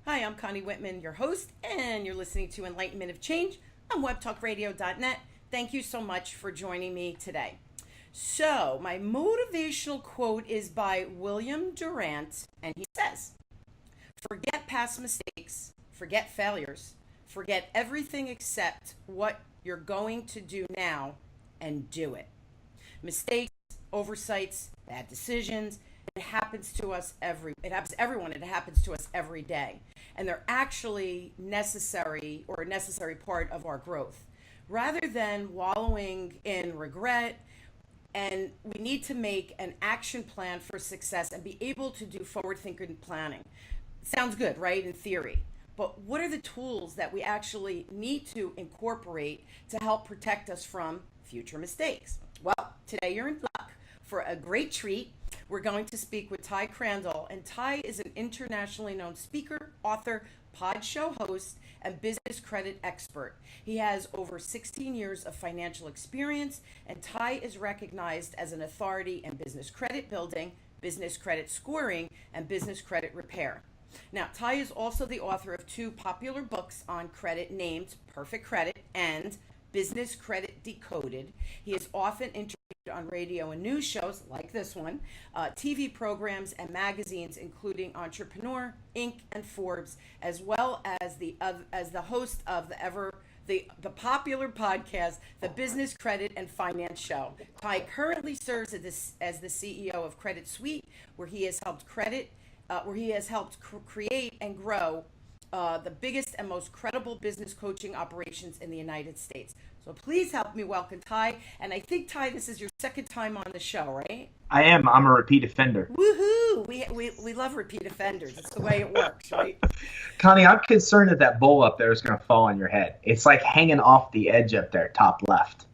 Hi, I'm Connie Whitman, your host, and you're listening to Enlightenment of Change on webtalkradio.net. Thank you so much for joining me today. So, my motivational quote is by William Durant, and he says, "Forget past mistakes, forget failures, forget everything except what you're going to do now and do it." Mistakes, oversights, bad decisions, it happens to everyone. It happens to us every day. And they're actually necessary or a necessary part of our growth. Rather than wallowing in regret, and we need to make an action plan for success and be able to do forward thinking planning. Sounds good, right? In theory. But what are the tools that we actually need to incorporate to help protect us from future mistakes? Well, today you're in luck for a great treat. We're going to speak with Ty Crandall, and Ty is an internationally known speaker, author, pod show host, and business credit expert. He has over 16 years of financial experience, and Ty is recognized as an authority in business credit building, business credit scoring, and business credit repair. Now, Ty is also the author of two popular books on credit named Perfect Credit and Business Credit Decoded. He is often interviewed on radio and news shows like this one, TV programs and magazines, including Entrepreneur, Inc., and Forbes, as well as the host of the popular podcast, the Business Credit and Finance Show. Ty currently serves as the CEO of Credit Suite, where he has helped create and grow the biggest and most credible business coaching operations in the United States. So please help me welcome Ty. And I think, Ty, this is your second time on the show, right? I am. I'm a repeat offender. Woohoo! We love repeat offenders. It's the way it works, right? Connie, I'm concerned that bowl up there is going to fall on your head. It's like hanging off the edge up there, top left.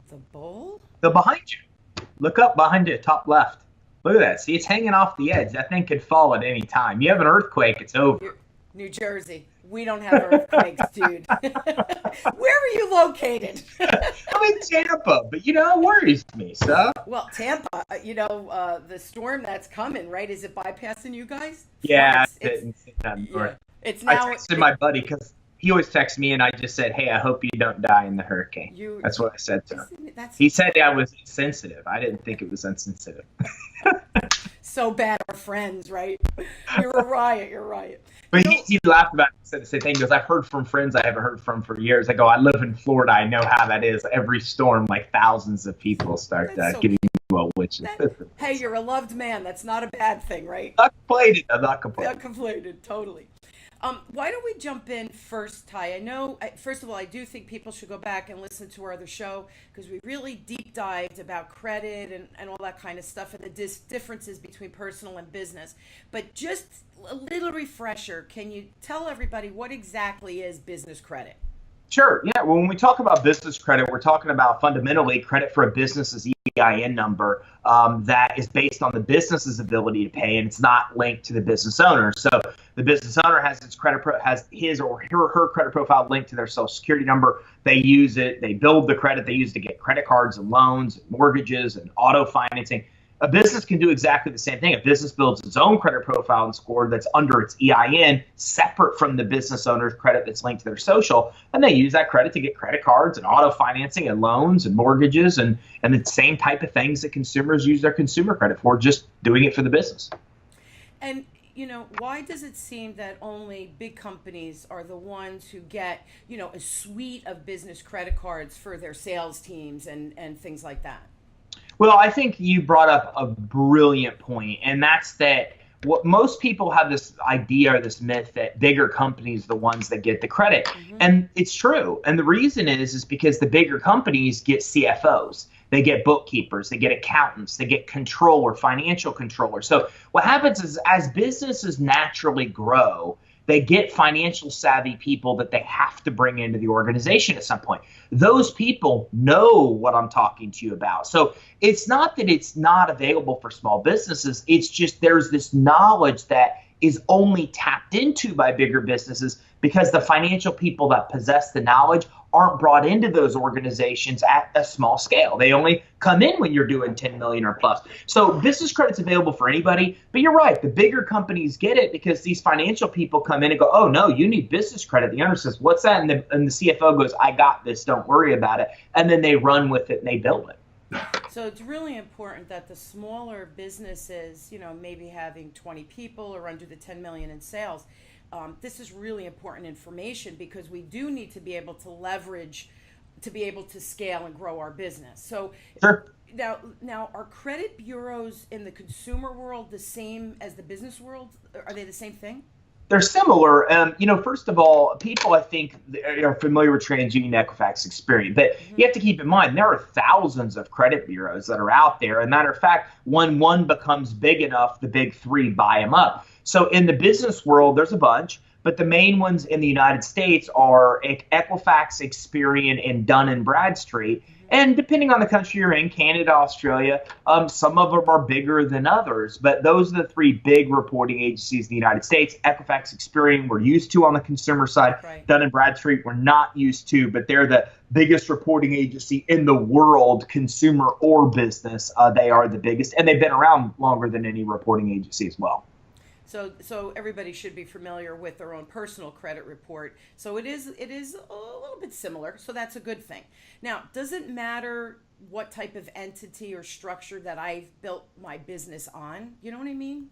The bowl? The behind you. Look up behind you, top left. Look at that. See, it's hanging off the edge. That thing could fall at any time. You have an earthquake, it's over. New Jersey. We don't have earthquakes, dude. Where are you located? I'm in Tampa, but it worries me, so. Well, Tampa, the storm that's coming, right? Is it bypassing you guys? Yeah, it's now. I texted my buddy because he always texts me, and I just said, "Hey, I hope you don't die in the hurricane." That's what I said to him. He said I was insensitive. I didn't think it was insensitive. So bad, our friends, right? You're a riot. But he laughed about it. He said the same thing. He goes, "I've heard from friends I haven't heard from for years." I go, "I live in Florida. I know how that is. Every storm, like thousands of people start giving you well wishes." Hey, you're a loved man. That's not a bad thing, right? I'm not complaining. Not complaining, totally. Why don't we jump in first, Ty? First of all, I do think people should go back and listen to our other show because we really deep dived about credit and all that kind of stuff and the differences between personal and business. But just a little refresher, can you tell everybody what exactly is business credit? Sure. Yeah. Well, when we talk about business credit, we're talking about fundamentally credit for a business's EIN number that is based on the business's ability to pay, and it's not linked to the business owner. So the business owner has has his or her credit profile linked to their social security number. They use it. They build the credit. They use it to get credit cards and loans, and mortgages, and auto financing. A business can do exactly the same thing. A business builds its own credit profile and score that's under its EIN, separate from the business owner's credit that's linked to their social, and they use that credit to get credit cards and auto financing and loans and mortgages and the same type of things that consumers use their consumer credit for, just doing it for the business. And why does it seem that only big companies are the ones who get, a suite of business credit cards for their sales teams and things like that? Well, I think you brought up a brilliant point, and that's that what most people have this idea or this myth that bigger companies are the ones that get the credit. Mm-hmm. And it's true. And the reason is because the bigger companies get CFOs. They get bookkeepers, they get accountants, they get financial controllers. So what happens is as businesses naturally grow, they get financial savvy people that they have to bring into the organization at some point. Those people know what I'm talking to you about. So it's not that it's not available for small businesses. It's just there's this knowledge that is only tapped into by bigger businesses because the financial people that possess the knowledge aren't brought into those organizations at a small scale. They only come in when you're doing 10 million or plus. So business credit's available for anybody, but you're right. The bigger companies get it because these financial people come in and go, oh no, you need business credit. The owner says, what's that? And the CFO goes, I got this, don't worry about it. And then they run with it and they build it. So it's really important that the smaller businesses, maybe having 20 people or under the 10 million in sales, this is really important information because we do need to be able to leverage to be able to scale and grow our business. So sure. Now are credit bureaus in the consumer world the same as the business world? Are they the same thing? They're similar. First of all, people I think are familiar with TransUnion, Equifax, Experian, but you have to keep in mind there are thousands of credit bureaus that are out there. As a matter of fact, when one becomes big enough, the big three buy them up. So in the business world, there's a bunch, but the main ones in the United States are Equifax, Experian, and Dun & Bradstreet. And depending on the country you're in, Canada, Australia, some of them are bigger than others. But those are the three big reporting agencies in the United States. Equifax, Experian, we're used to on the consumer side. Right. Dun & Bradstreet, we're not used to, but they're the biggest reporting agency in the world, consumer or business. They are the biggest, and they've been around longer than any reporting agency as well. So everybody should be familiar with their own personal credit report. So it is a little bit similar. So that's a good thing. Now, does it matter what type of entity or structure that I've built my business on? You know what I mean?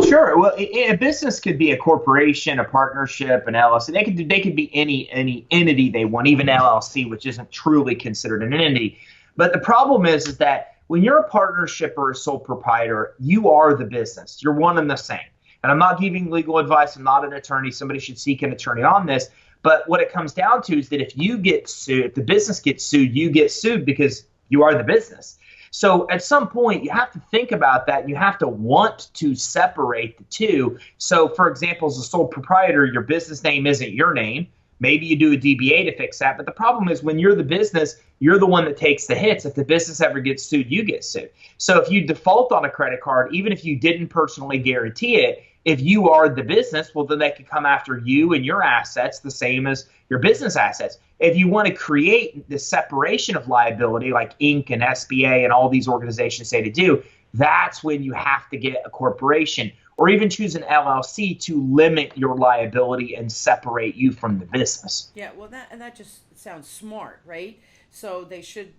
Sure. Well, a business could be a corporation, a partnership, an LLC. They could be any entity they want, even LLC, which isn't truly considered an entity. But the problem is that when you're a partnership or a sole proprietor, you are the business. You're one and the same. And I'm not giving legal advice. I'm not an attorney. Somebody should seek an attorney on this. But what it comes down to is that if you get sued, if the business gets sued, you get sued because you are the business. So at some point, you have to think about that. And you have to want to separate the two. So, for example, as a sole proprietor, your business name isn't your name. Maybe you do a DBA to fix that. But the problem is when you're the business, you're the one that takes the hits. If the business ever gets sued, you get sued. So if you default on a credit card, even if you didn't personally guarantee it, if you are the business, well, then they can come after you and your assets the same as your business assets. If you want to create the separation of liability like Inc. and SBA and all these organizations say to do, that's when you have to get a corporation or even choose an LLC to limit your liability and separate you from the business. Yeah, well, that just sounds smart, right? So they should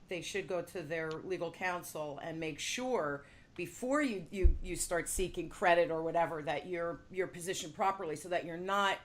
go to their legal counsel and make sure before you start seeking credit or whatever that you're positioned properly so that you're not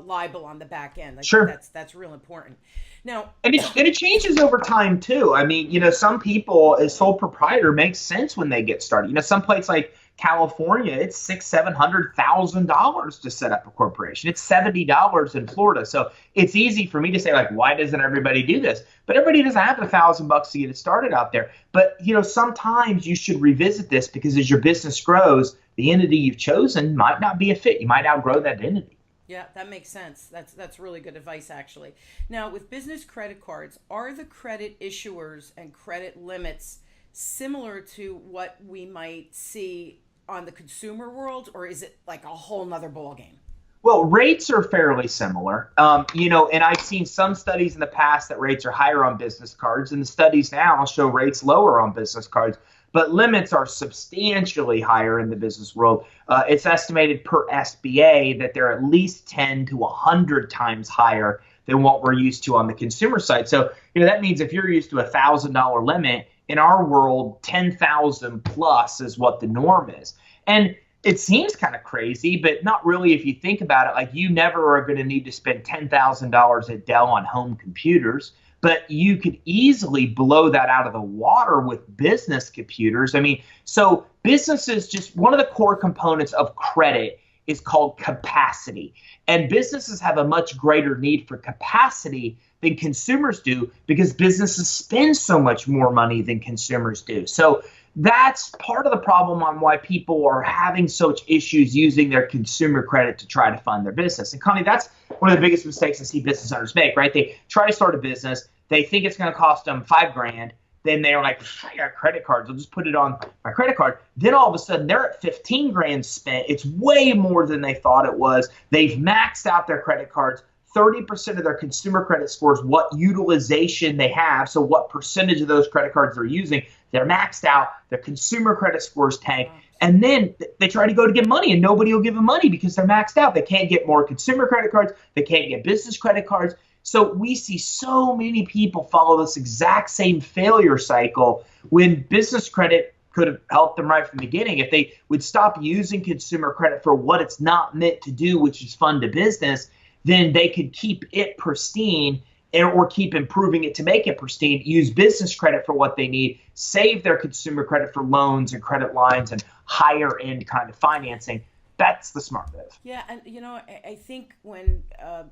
liable on the back end. Sure. That's real important. Now, and it changes over time too. I mean, some people as sole proprietor makes sense when they get started. Some place like California, it's $600,000-$700,000 to set up a corporation. It's $70 in Florida. So it's easy for me to say, like, why doesn't everybody do this? But everybody doesn't have $1,000 to get it started out there. But, sometimes you should revisit this because as your business grows, the entity you've chosen might not be a fit. You might outgrow that entity. Yeah, that makes sense. That's really good advice, actually. Now, with business credit cards, are the credit issuers and credit limits similar to what we might see on the consumer world, or is it like a whole nother ballgame? Well, rates are fairly similar, and I've seen some studies in the past that rates are higher on business cards, and the studies now show rates lower on business cards, but limits are substantially higher in the business world. It's estimated per SBA that they're at least 10 to 100 times higher than what we're used to on the consumer side. So, that means if you're used to a $1,000 limit, in our world, 10,000 plus is what the norm is. And it seems kind of crazy, but not really if you think about it. Like, you never are going to need to spend $10,000 at Dell on home computers, but you could easily blow that out of the water with business computers. I mean, so businesses, just one of the core components of credit is called capacity. And businesses have a much greater need for capacity than consumers do because businesses spend so much more money than consumers do. So that's part of the problem on why people are having such issues using their consumer credit to try to fund their business. And Connie, that's one of the biggest mistakes I see business owners make, right? They try to start a business. They think it's going to cost them $5,000. then they're like, I got credit cards. I'll just put it on my credit card. Then all of a sudden they're at 15 grand spent. It's way more than they thought it was. They've maxed out their credit cards. 30% of their consumer credit scores, what utilization they have. So what percentage of those credit cards they're using, they're maxed out. Their consumer credit scores tank. And then they try to go to get money and nobody will give them money because they're maxed out. They can't get more consumer credit cards. They can't get business credit cards. So we see so many people follow this exact same failure cycle when business credit could have helped them right from the beginning. If they would stop using consumer credit for what it's not meant to do, which is fund a business, then they could keep it pristine or keep improving it to make it pristine, use business credit for what they need, save their consumer credit for loans and credit lines and higher end kind of financing. That's the smart move. Yeah, and I think when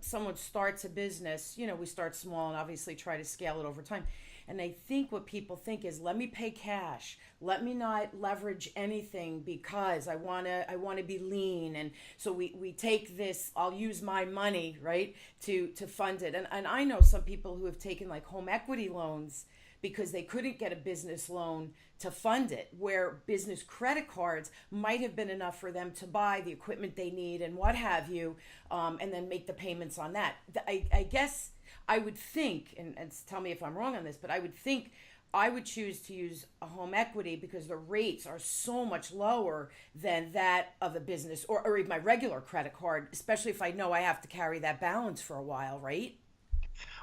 someone starts a business, we start small and obviously try to scale it over time. And I think what people think is, let me pay cash. Let me not leverage anything because I wanna be lean. And so we take this, I'll use my money, right, to fund it. And I know some people who have taken like home equity loans because they couldn't get a business loan to fund it, where business credit cards might have been enough for them to buy the equipment they need and what have you, and then make the payments on that. I guess I would think, and tell me if I'm wrong on this, but I would think I would choose to use a home equity because the rates are so much lower than that of a business or even my regular credit card, especially if I know I have to carry that balance for a while, right?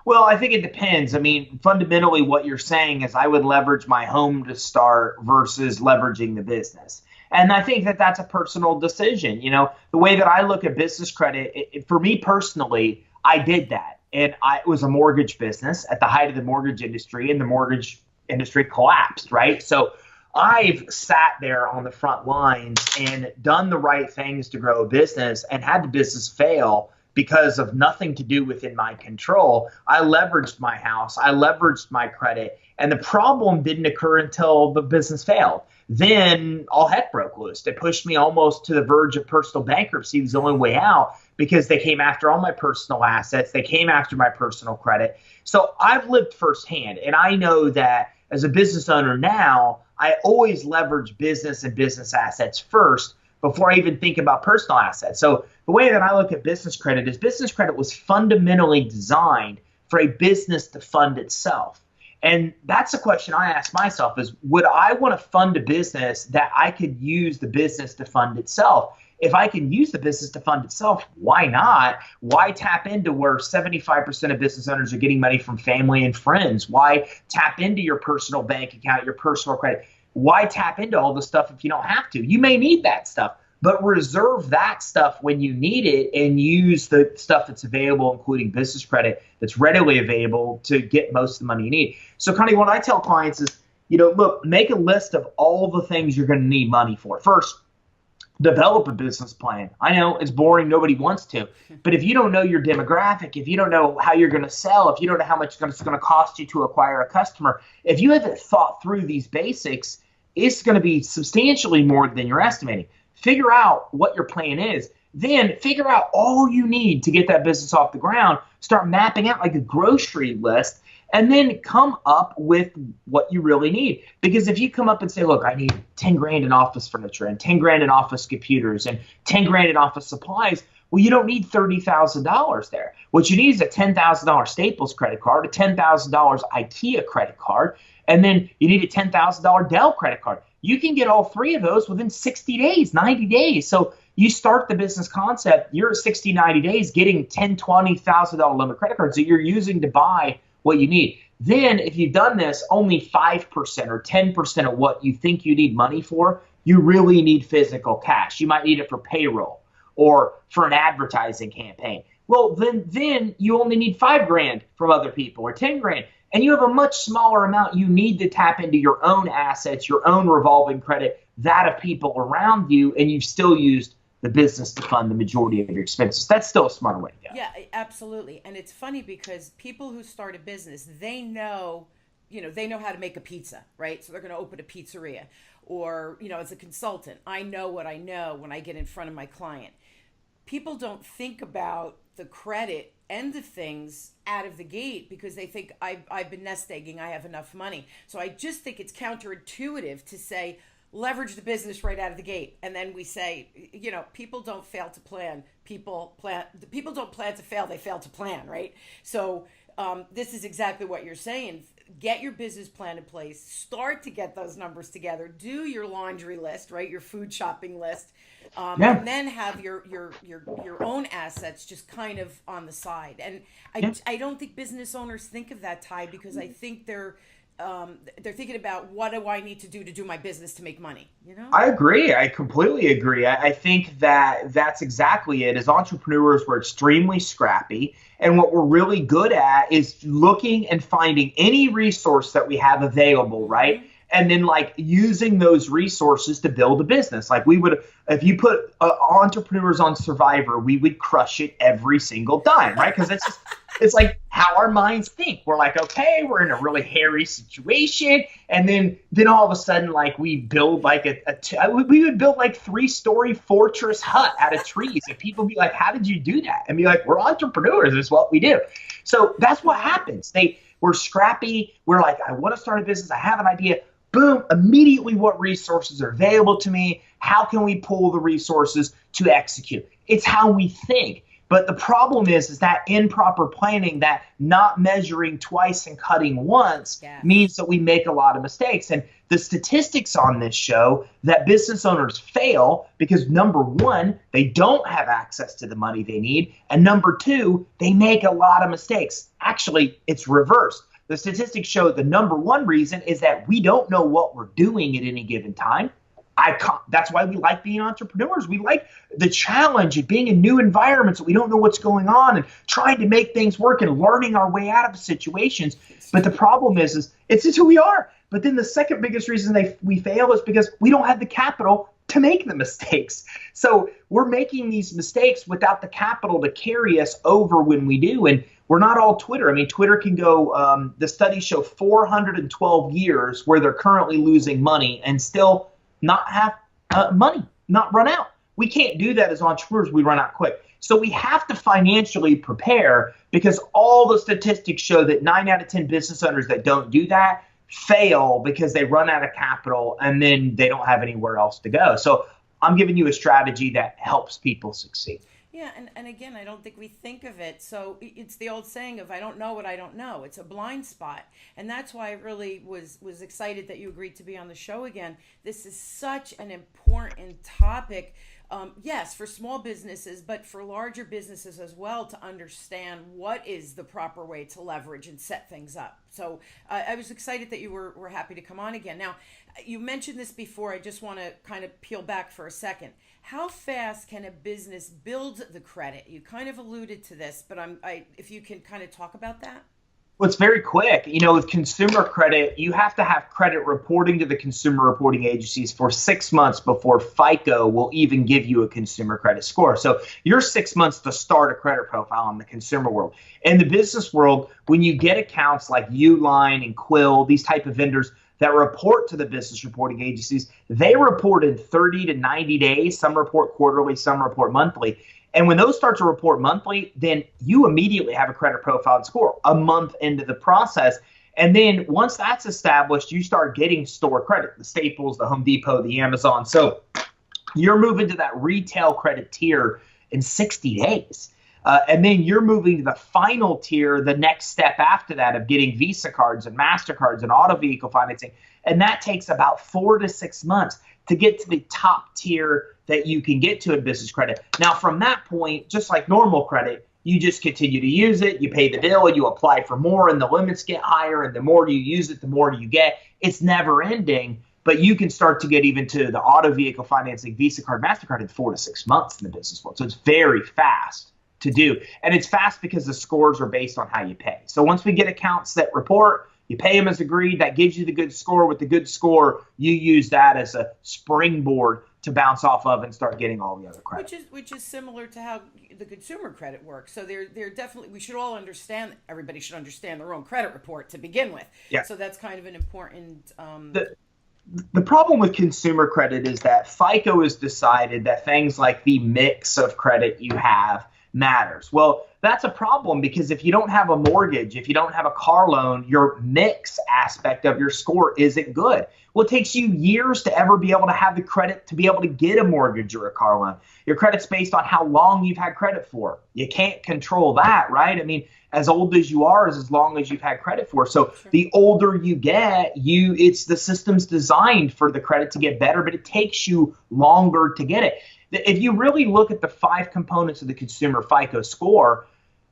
Well, I think it depends. I mean, fundamentally, what you're saying is I would leverage my home to start versus leveraging the business. And I think that that's a personal decision. The way that I look at business credit, for me personally, I did that. And it was a mortgage business at the height of the mortgage industry, and the mortgage industry collapsed, right? So I've sat there on the front lines and done the right things to grow a business and had the business fail because of nothing to do within my control. I leveraged my house, I leveraged my credit, and the problem didn't occur until the business failed. Then all heck broke loose. They pushed me almost to the verge of personal bankruptcy. It was the only way out because they came after all my personal assets. They came after my personal credit. So I've lived firsthand, and I know that as a business owner now, I always leverage business and business assets first before I even think about personal assets. So the way that I look at business credit is business credit was fundamentally designed for a business to fund itself. And that's a question I ask myself is, would I want to fund a business that I could use the business to fund itself? If I can use the business to fund itself, why not? Why tap into where 75% of business owners are getting money from family and friends? Why tap into your personal bank account, your personal credit? Why tap into all the stuff if you don't have to? You may need that stuff, but reserve that stuff when you need it and use the stuff that's available, including business credit that's readily available to get most of the money you need. So, Connie, what I tell clients is, look, make a list of all the things you're going to need money for. First, develop a business plan. I know it's boring. Nobody wants to. But if you don't know your demographic, if you don't know how you're going to sell, if you don't know how much it's going to cost you to acquire a customer, if you haven't thought through these basics, it's going to be substantially more than you're estimating. Figure out what your plan is. Then figure out all you need to get that business off the ground. Start mapping out like a grocery list, and then come up with what you really need. Because if you come up and say, look, I need 10 grand in office furniture and 10 grand in office computers and 10 grand in office supplies, well, you don't need $30,000 there. What you need is a $10,000 Staples credit card, a $10,000 IKEA credit card, and then you need a $10,000 Dell credit card. You can get all three of those within 60 days, 90 days. So you start the business concept, you're at 60, 90 days getting $10,000, $20,000 limit credit cards that you're using to buy what you need. Then if you've done this, only 5% or 10% of what you think you need money for, you really need physical cash. You might need it for payroll or for an advertising campaign. Well, then you only need 5 grand from other people or 10 grand. And you have a much smaller amount you need to tap into your own assets, your own revolving credit, that of people around you, and you've still used the business to fund the majority of your expenses. That's still a smarter way to go. Yeah, absolutely. And it's funny because people who start a business, they know how to make a pizza, right? So they're going to open a pizzeria. Or, as a consultant, I know what I know when I get in front of my client. people don't think about the credit end of things out of the gate because they think I've been nest egging, I have enough money. So I just think it's counterintuitive to say leverage the business right out of the gate, and then we say, people don't fail to plan. People don't plan to fail; they fail to plan, right? So this is exactly what you're saying. Get your business plan in place. Start to get those numbers together. Do your laundry list, right? Your food shopping list, and then have your own assets just kind of on the side. And I don't think business owners think of that, Ty, because I think they're thinking about what do I need to do my business to make money, I agree. I completely agree. I think that that's exactly it. As entrepreneurs, we're extremely scrappy. And what we're really good at is looking and finding any resource that we have available, right? And then using those resources to build a business. Like we would, if you put entrepreneurs on Survivor, we would crush it every single time, right? Because it's like how our minds think. We're like, okay, we're in a really hairy situation. And then all of a sudden, we build we would build 3-story fortress hut out of trees. And people be like, how did you do that? And be like, we're entrepreneurs. It's what we do. So that's what happens. We're scrappy. We're like, I want to start a business. I have an idea. Boom, immediately what resources are available to me? How can we pull the resources to execute? It's how we think. But the problem is that improper planning, that not measuring twice and cutting once means that we make a lot of mistakes. And the statistics on this show that business owners fail because number one, they don't have access to the money they need. And number two, they make a lot of mistakes. Actually, it's reversed. The statistics show the number one reason is that we don't know what we're doing at any given time. That's why we like being entrepreneurs. We like the challenge of being in new environments that we don't know what's going on and trying to make things work and learning our way out of situations. But the problem is it's just who we are. But then the second biggest reason we fail is because we don't have the capital to make the mistakes. So we're making these mistakes without the capital to carry us over when we do. And we're not all Twitter. I mean, Twitter can go, the studies show 412 years where they're currently losing money and still not have money, not run out. We can't do that as entrepreneurs. We run out quick. So we have to financially prepare because all the statistics show that 9 out of 10 business owners that don't do that fail because they run out of capital and then they don't have anywhere else to go. So I'm giving you a strategy that helps people succeed. Yeah, and again, I don't think we think of it. So it's the old saying of I don't know what I don't know. It's a blind spot. And that's why I really was excited that you agreed to be on the show again. This is such an important topic. Yes, for small businesses, but for larger businesses as well, to understand what is the proper way to leverage and set things up. So I was excited that you were happy to come on again. Now, you mentioned this before. I just want to kind of peel back for a second. How fast can a business build the credit? You kind of alluded to this, but if you can kind of talk about that. Well, it's very quick. With consumer credit, you have to have credit reporting to the consumer reporting agencies for 6 months before FICO will even give you a consumer credit score. So you're 6 months to start a credit profile in the consumer world. In the business world, when you get accounts like Uline and Quill, these type of vendors that report to the business reporting agencies, they report in 30 to 90 days. Some report quarterly, some report monthly. And when those start to report monthly, then you immediately have a credit profile and score a month into the process. And then once that's established, you start getting store credit, the Staples, the Home Depot, the Amazon. So you're moving to that retail credit tier in 60 days. And then you're moving to the final tier, the next step after that of getting Visa cards and MasterCards and auto vehicle financing. And that takes about 4 to 6 months to get to the top tier that you can get to in business credit. Now, from that point, just like normal credit, you just continue to use it. You pay the bill, you apply for more, and the limits get higher. And the more you use it, the more you get. It's never ending. But you can start to get even to the auto vehicle financing, Visa card, MasterCard in 4 to 6 months in the business world. So it's very fast to do. And it's fast because the scores are based on how you pay. So once we get accounts that report, you pay them as agreed, that gives you the good score. With the good score, you use that as a springboard to bounce off of and start getting all the other credit. Which is similar to how the consumer credit works. So they're definitely, we should all understand, everybody should understand their own credit report to begin with. Yeah. So that's kind of an important The problem with consumer credit is that FICO has decided that things like the mix of credit you have matters. Well, that's a problem because if you don't have a mortgage, if you don't have a car loan, your mix aspect of your score isn't good. Well, it takes you years to ever be able to have the credit to be able to get a mortgage or a car loan. Your credit's based on how long you've had credit for. You can't control that, right? I mean, as old as you are is as long as you've had credit for. So the older you get, it's the system's designed for the credit to get better, but it takes you longer to get it. If you really look at the 5 components of the consumer FICO score,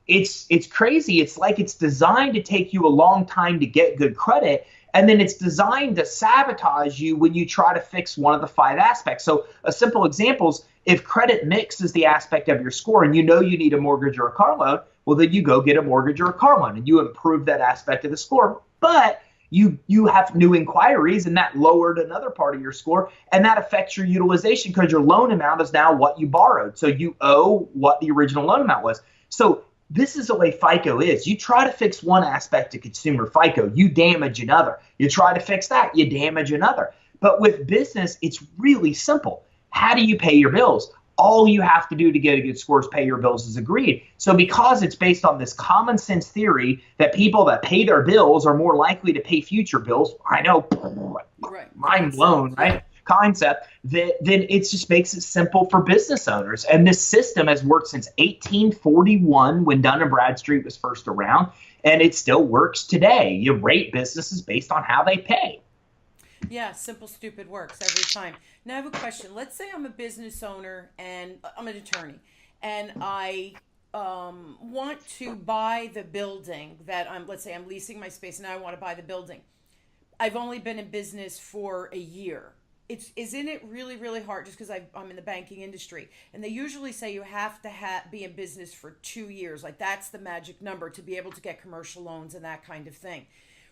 it's crazy. It's like it's designed to take you a long time to get good credit, and then it's designed to sabotage you when you try to fix one of the 5 aspects. So a simple example is if credit mix is the aspect of your score and you know you need a mortgage or a car loan, well, then you go get a mortgage or a car loan and you improve that aspect of the score. But you have new inquiries and that lowered another part of your score, and that affects your utilization because your loan amount is now what you borrowed. So you owe what the original loan amount was. So this is the way FICO is. You try to fix one aspect of consumer FICO, you damage another. You try to fix that, you damage another. But with business, it's really simple. How do you pay your bills? All you have to do to get a good score is pay your bills as agreed. So because it's based on this common sense theory that people that pay their bills are more likely to pay future bills, I know, right. Mind blown, right? Concept, then it just makes it simple for business owners. And this system has worked since 1841 when Dun & Bradstreet was first around, and it still works today. You rate businesses based on how they pay. Yeah, simple, stupid works every time. Now I have a question. Let's say I'm a business owner and I'm an attorney, and I want to buy the building that let's say I'm leasing my space and I want to buy the building. I've only been in business for a year. Isn't it really, really hard just because I'm in the banking industry? And they usually say you have to be in business for 2 years. Like that's the magic number to be able to get commercial loans and that kind of thing.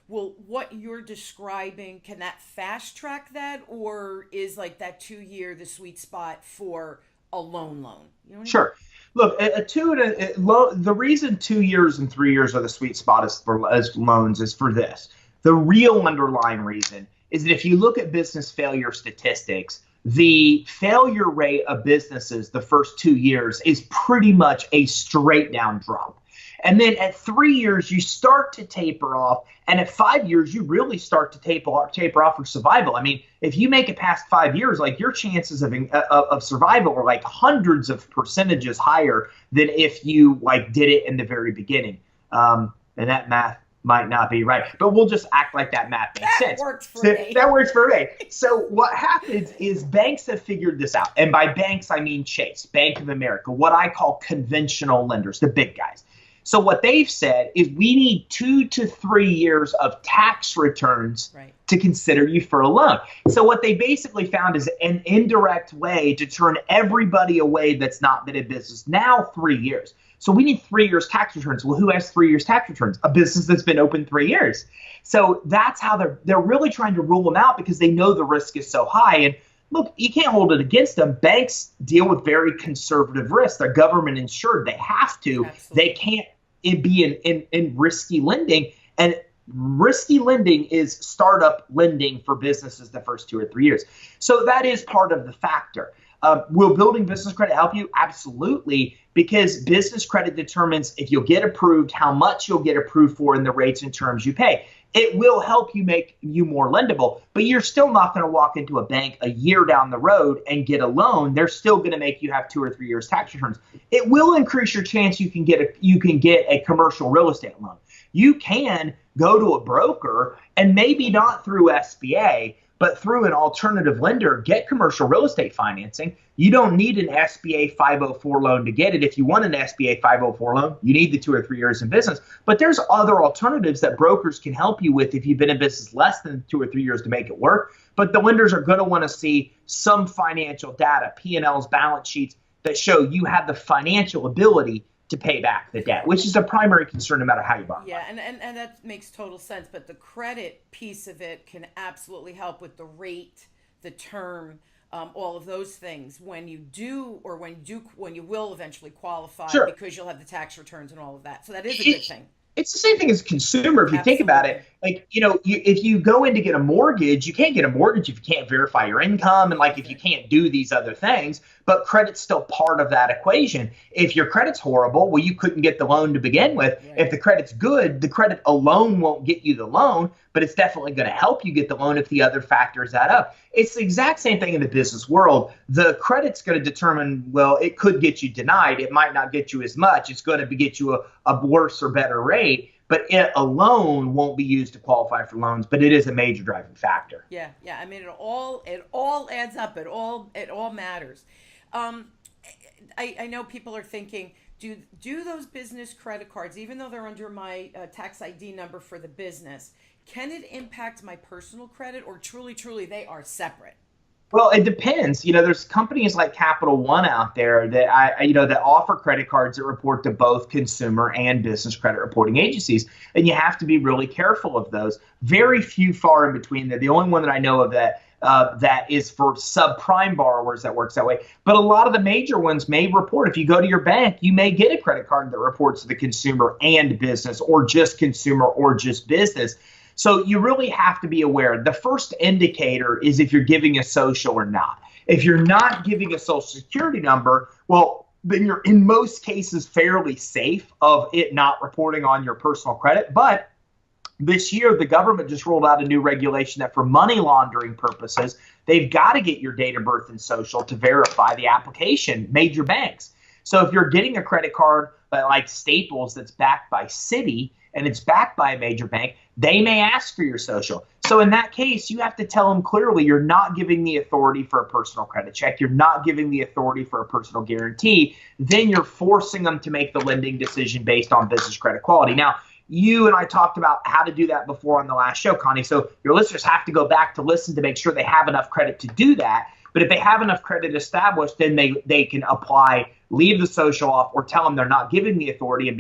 Well, what you're describing, can that fast track that, or is like that 2 year the sweet spot for a loan? You know what Sure. Look, the reason 2 years and 3 years are the sweet spot as loans is for this. The real underlying reason is that if you look at business failure statistics, the failure rate of businesses the first 2 years is pretty much a straight down drop. And then at 3 years, you start to taper off. And at 5 years, you really start to taper off for survival. I mean, if you make it past 5 years, like your chances of survival are like hundreds of percentages higher than if you like did it in the very beginning. And that math might not be right, but we'll just act like that math makes sense. That works for me. That works for me. So what happens is banks have figured this out. And by banks, I mean Chase, Bank of America, what I call conventional lenders, the big guys. So what they've said is we need 2 to 3 years of tax returns to consider you for a loan. So what they basically found is an indirect way to turn everybody away that's not been in business. Now 3 years. So we need 3 years tax returns. Well, who has 3 years tax returns? A business that's been open 3 years. So that's how they're really trying to rule them out because they know the risk is so high. And look, you can't hold it against them. Banks deal with very conservative risk. They're government insured. They have to. Absolutely. They can't be in risky lending. And risky lending is startup lending for businesses the first 2 or 3 years. So that is part of the factor. Will building business credit help you? Absolutely, because business credit determines if you'll get approved, how much you'll get approved for, and the rates and terms you pay. It will help you make you more lendable, but you're still not going to walk into a bank a year down the road and get a loan. They're still going to make you have 2 or 3 years tax returns. It will increase your chance you can get a commercial real estate loan. You can go to a broker and maybe not through SBA, but through an alternative lender, get commercial real estate financing. You don't need an SBA 504 loan to get it. If you want an SBA 504 loan, you need the 2 or 3 years in business. But there's other alternatives that brokers can help you with if you've been in business less than 2 or 3 years to make it work. But the lenders are going to want to see some financial data, P&Ls, balance sheets that show you have the financial ability to pay back the debt, which is a primary concern no matter how you borrow. Yeah, and that makes total sense. But the credit piece of it can absolutely help with the rate, the term, all of those things when you will eventually qualify, Sure. because you'll have the tax returns and all of that. So that is a good thing. It's the same thing as a consumer. If you think about it, Absolutely. like, if you go in to get a mortgage, you can't get a mortgage if you can't verify your income and like That's if you right. can't do these other things. But credit's still part of that equation. If your credit's horrible, well, you couldn't get the loan to begin with. If Right. the credit's good, the credit alone won't get you the loan, but it's definitely going to help you get the loan if the other factors add up. It's the exact same thing in the business world. The credit's going to determine, well, it could get you denied. It might not get you as much. It's going to get you a worse or better rate, but it alone won't be used to qualify for loans, but it is a major driving factor. Yeah, yeah. I mean, it all adds up. It all matters. Um, I know people are thinking, do those business credit cards, even though they're under my tax ID number for the business, can it impact my personal credit, or truly they are separate? Well, it depends. There's companies like Capital One out there that that offer credit cards that report to both consumer and business credit reporting agencies, and you have to be really careful of those. Very few far in between. They're the only one that I know of that is for subprime borrowers that works that way. But a lot of the major ones may report. If you go to your bank, you may get a credit card that reports to the consumer and business, or just consumer or just business. So you really have to be aware. The first indicator is if you're giving a social or not. If you're not giving a social security number, well, then you're in most cases fairly safe of it not reporting on your personal credit. But this year, the government just rolled out a new regulation that for money laundering purposes, they've got to get your date of birth and social to verify the application, major banks. So if you're getting a credit card like Staples that's backed by Citi and it's backed by a major bank, they may ask for your social. So in that case, you have to tell them clearly you're not giving the authority for a personal credit check. You're not giving the authority for a personal guarantee. Then you're forcing them to make the lending decision based on business credit quality. Now, you and I talked about how to do that before on the last show, Connie. So your listeners have to go back to listen to make sure they have enough credit to do that. But if they have enough credit established, then they can apply, leave the social off, or tell them they're not giving the authority and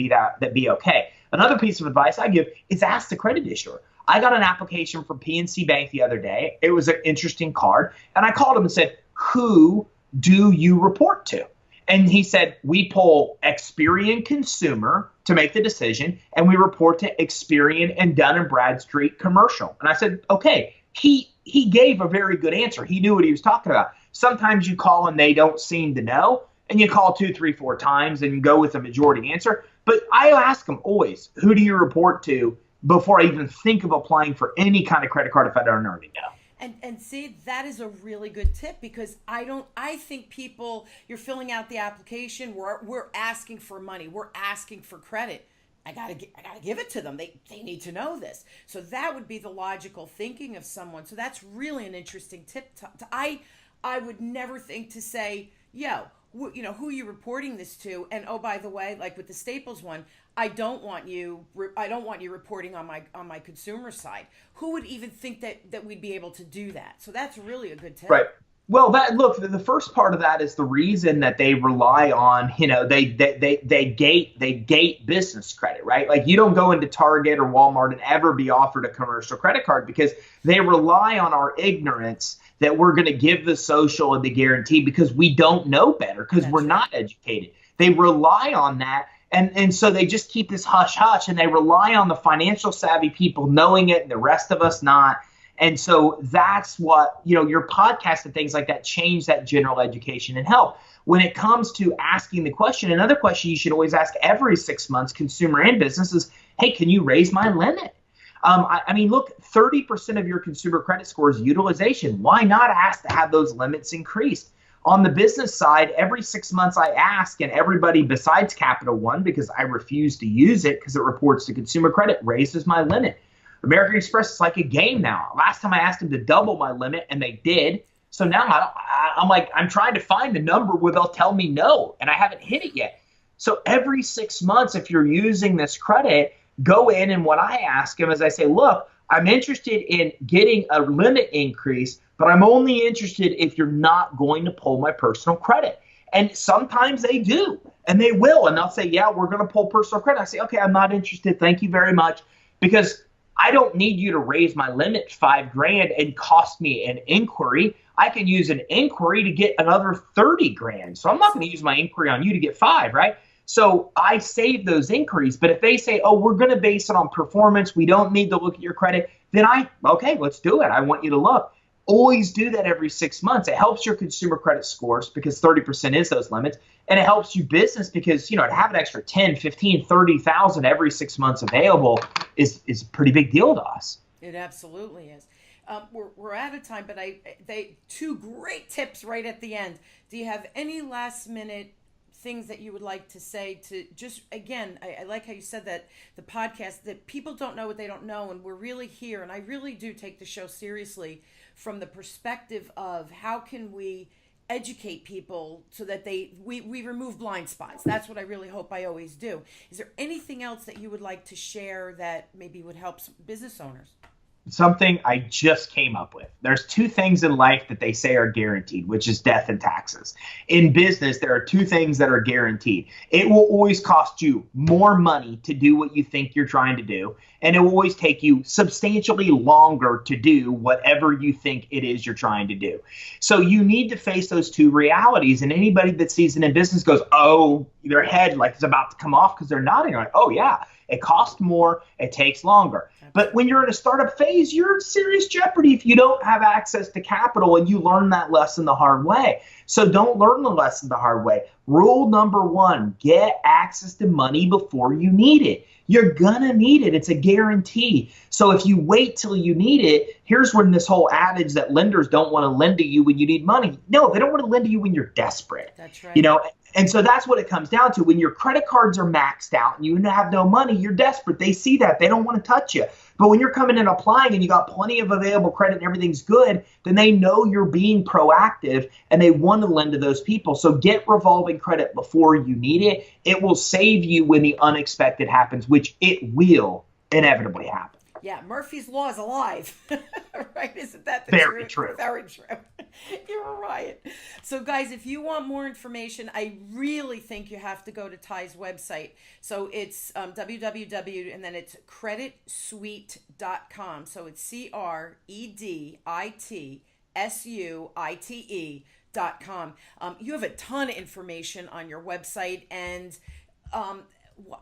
be okay. Another piece of advice I give is ask the credit issuer. I got an application from PNC Bank the other day. It was an interesting card. And I called him and said, who do you report to? And he said, we pull Experian Consumer to make the decision, and we report to Experian and Dun & Bradstreet Commercial. And I said, okay. He gave a very good answer. He knew what he was talking about. Sometimes you call and they don't seem to know, and you call 2, 3, 4 times and go with a majority answer. But I ask them always, who do you report to, before I even think of applying for any kind of credit card if I don't already know. And see, that is a really good tip, because I think people, you're filling out the application, we're asking for money, we're asking for credit. I gotta give it to them. They need to know this. So that would be the logical thinking of someone. So that's really an interesting tip. I would never think to say, yo, who are you reporting this to? And oh, by the way, like with the Staples one, I don't want you reporting on my consumer side. Who would even think that we'd be able to do that? So that's really a good tip. Right. Well, the first part of that is the reason that they rely on, they gate business credit, right? Like, you don't go into Target or Walmart and ever be offered a commercial credit card, because they rely on our ignorance that we're going to give the social and the guarantee because we don't know better, because we're not educated. They rely on that. And so they just keep this hush hush, and they rely on the financial savvy people knowing it and the rest of us not. And so that's what, your podcast and things like that change that general education and help. When it comes to asking the question, another question you should always ask every 6 months, consumer and business, is, hey, can you raise my limit? Look, 30% of your consumer credit score is utilization. Why not ask to have those limits increased? On the business side, every 6 months I ask, and everybody besides Capital One, because I refuse to use it because it reports to consumer credit, raises my limit. American Express is like a game now. Last time I asked them to double my limit, and they did. So now I'm trying to find the number where they'll tell me no, and I haven't hit it yet. So every 6 months, if you're using this credit, go in, and what I ask them is I say, look, I'm interested in getting a limit increase, but I'm only interested if you're not going to pull my personal credit. And sometimes they do, and they will, and they'll say, yeah, we're going to pull personal credit. I say, okay, I'm not interested. Thank you very much, because I don't need you to raise my limit $5,000 and cost me an inquiry. I can use an inquiry to get another $30,000. So I'm not going to use my inquiry on you to get $5,000, right? So I save those inquiries. But if they say, oh, we're going to base it on performance, we don't need to look at your credit, then okay, let's do it. I want you to look. Always do that every 6 months. It helps your consumer credit scores because 30% is those limits. And it helps you business because, to have an extra 10, 15, 30,000 every 6 months available is a pretty big deal to us. It absolutely is. We're out of time, but they two great tips right at the end. Do you have any last minute things that you would like to say to just, again, I like how you said that the podcast, that people don't know what they don't know, and we're really here, and I really do take the show seriously from the perspective of how can we educate people so that we remove blind spots. That's what I really hope I always do. Is there anything else that you would like to share that maybe would help some business owners? Something I just came up with. There's two things in life that they say are guaranteed, which is death and taxes. In business, there are two things that are guaranteed. It will always cost you more money to do what you think you're trying to do, and it will always take you substantially longer to do whatever you think it is you're trying to do. So you need to face those two realities, and anybody that sees it in business goes, oh, their head like is about to come off because they're nodding. Like, oh yeah, it costs more, it takes longer. But when you're in a startup phase, you're in serious jeopardy if you don't have access to capital, and you learn that lesson the hard way. So don't learn the lesson the hard way. Rule number one, get access to money before you need it. You're going to need it. It's a guarantee. So if you wait till you need it, here's when this whole adage that lenders don't want to lend to you when you need money. No, they don't want to lend to you when you're desperate. That's right. And so that's what it comes down to. When your credit cards are maxed out and you have no money, you're desperate. They see that. They don't want to touch you. But when you're coming and applying and you got plenty of available credit and everything's good, then they know you're being proactive and they want to lend to those people. So get revolving credit before you need it. It will save you when the unexpected happens, which it will inevitably happen. Yeah, Murphy's Law is alive, right? Isn't that the Very truth? true. Very true. You're right. So, guys, if you want more information, I really think you have to go to Ty's website. So it's www, and then it's creditsuite.com. So it's creditsuite.com. You have a ton of information on your website, and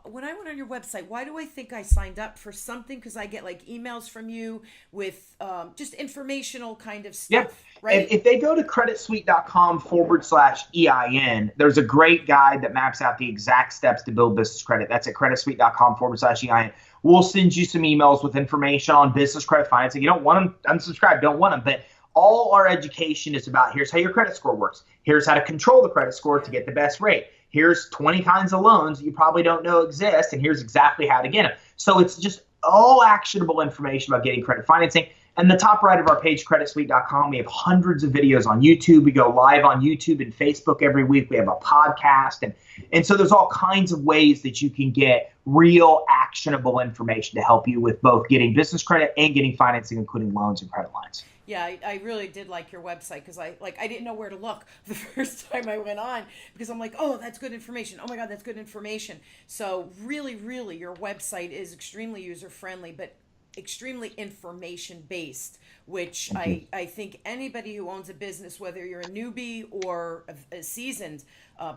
when I went on your website, why do I think I signed up for something? Because I get like emails from you with just informational kind of stuff. Yep. Right? If they go to creditsuite.com/EIN, there's a great guide that maps out the exact steps to build business credit. That's at creditsuite.com/EIN. We'll send you some emails with information on business credit financing. You don't want them, unsubscribe, don't want them. But all our education is about, here's how your credit score works. Here's how to control the credit score to get the best rate. Here's 20 kinds of loans that you probably don't know exist, and here's exactly how to get them. So it's just all actionable information about getting credit financing. And the top right of our page, creditsuite.com, we have hundreds of videos on YouTube. We go live on YouTube and Facebook every week. We have a podcast. And so there's all kinds of ways that you can get real actionable information to help you with both getting business credit and getting financing, including loans and credit lines. Yeah, I really did like your website because I didn't know where to look the first time I went on because I'm like, oh, that's good information. Oh my God, that's good information. So really, really, your website is extremely user-friendly, but extremely information-based, which I think anybody who owns a business, whether you're a newbie or a seasoned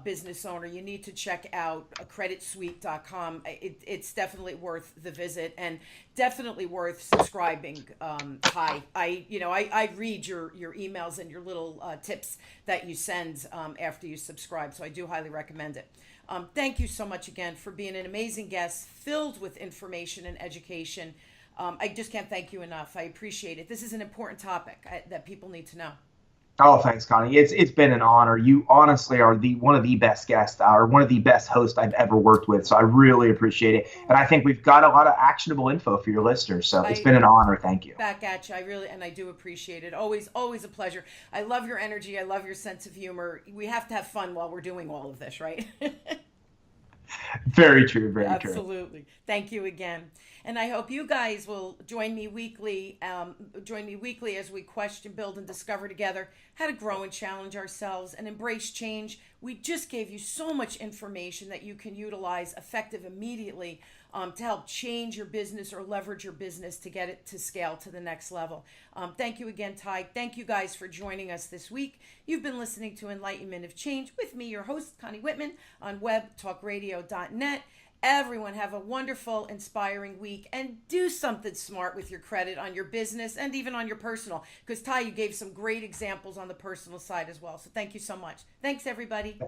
business owner, you need to check out creditsuite.com. It's definitely worth the visit and definitely worth subscribing. Ty, I read your emails and your little tips that you send after you subscribe, so I do highly recommend it. Thank you so much again for being an amazing guest, filled with information and education. I just can't thank you enough. I appreciate it. This is an important topic that people need to know. Oh, thanks, Connie. It's been an honor. You honestly are one of the best guests, or one of the best hosts I've ever worked with. So I really appreciate it. And I think we've got a lot of actionable info for your listeners. So it's been an honor. Thank you. Back at you. I do appreciate it. Always a pleasure. I love your energy. I love your sense of humor. We have to have fun while we're doing all of this, right? Very true. Very true. Absolutely. Thank you again. And I hope you guys will join me weekly as we question, build, and discover together how to grow and challenge ourselves and embrace change We just gave you so much information that you can utilize effective immediately to help change your business or leverage your business to get it to scale to the next level. Thank you again, Ty. Thank you guys for joining us this week. You've been listening to Enlightenment of Change with me, your host, Connie Whitman, on webtalkradio.net. Everyone have a wonderful, inspiring week, and do something smart with your credit on your business and even on your personal. Because Ty, you gave some great examples on the personal side as well. So thank you so much. Thanks, everybody.